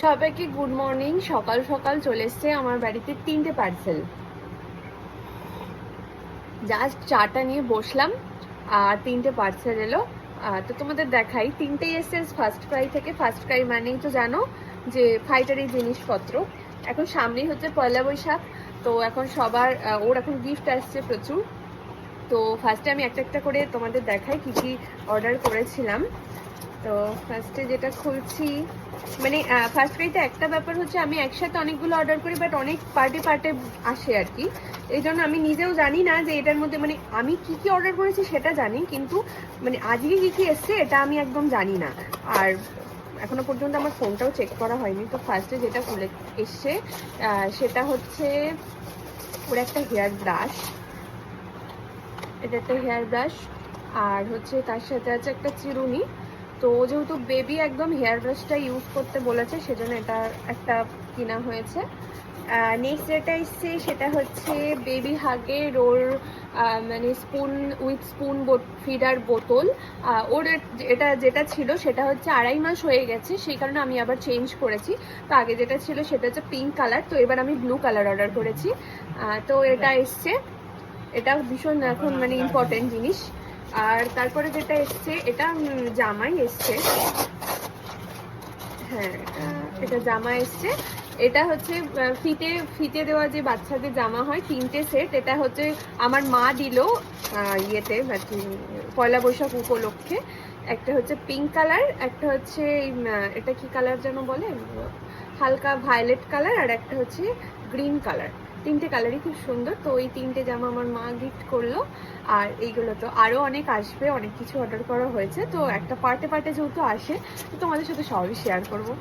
সবাইকে good morning. সকাল সকাল চলে এসছে আমার বাড়িতে 3টে পার্সেল। জাস্ট চাটা নিয়ে বসলাম আর 3টে পার্সেল এলো। তো তোমাদের দেখাই, 3টেই এসছে ফার্স্ট ক্রাই থেকে। ফার্স্ট ক্রাই মানেই তো জানো যে ফাইটারি জিনিসপত্র। এখন সামনেই হচ্ছে পয়লা বৈশাখ, তো এখন সবার ওর এখন গিফট আসছে প্রচুর। তো ফার্স্টে আমি একটা একটা করে তোমাদের দেখাই কি কি অর্ডার করেছিলাম। তো ফার্স্টে যেটা খুলছি, মানে ফার্স্ট ক্রাইতে একটা ব্যাপার হচ্ছে আমি একসাথে অনেকগুলো অর্ডার করি, বাট অনেক পার্টে পার্টে আসে আর কি। এই জন্য আমি নিজেও জানি না যে এটার মধ্যে মানে আমি কি কি অর্ডার করেছি সেটা জানি, কিন্তু মানে আজকে কি কি এসছে এটা আমি একদম জানি না। আর এখনো পর্যন্ত আমার ফোনটাও চেক করা হয়নি। তো ফার্স্টে যেটা খুলে এসছে সেটা হচ্ছে ওর একটা হেয়ার ব্রাশ। এটা একটা হেয়ার ব্রাশ, আর হচ্ছে তার সাথে আছে একটা চিরুনি। তো যেহেতু বেবি একদম হেয়ার ব্রাশটা ইউজ করতে বলেছে, সেজন্য এটা একটা কিনা হয়েছে। নেক্সট যেটা এসছে সেটা হচ্ছে বেবি হাগের ওর মানে স্পুন উইথ স্পুন ফিডার বোতল। ওর এটা যেটা ছিল সেটা হচ্ছে 2.5 মাস হয়ে গেছে, সেই কারণে আমি আবার চেঞ্জ করেছি। তো আগে যেটা ছিল সেটা হচ্ছে পিঙ্ক কালার, তো এবার আমি ব্লু কালার অর্ডার করেছি। তো এটা এসছে, এটা ভীষণ এখন মানে ইম্পর্টেন্ট জিনিস। আর তারপরে যেটা এসছে এটা জামাই এসছে। হ্যাঁ, এটা জামা এসছে। এটা হচ্ছে ফিতে ফিতে দেওয়া যে বাচ্চাদের জামা হয়, 3টে সেট। এটা হচ্ছে আমার মা দিল ইয়েতে পয়লা বৈশাখ উপলক্ষে। একটা হচ্ছে পিঙ্ক কালার, একটা হচ্ছে এটা কি কালার যেন বলে, হালকা ভায়োলেট কালার, আর একটা হচ্ছে গ্রিন কালার। 3টে কালারই খুব সুন্দর। তো ওই 3টে জামা আমার মা গিফট করলো। আর এইগুলো তো আরও অনেক আসবে, অনেক কিছু অর্ডার করা হয়েছে। তো একটা পার্টে পার্টে যেহেতু আসে, তো তোমাদের সাথে সবই শেয়ার করবো।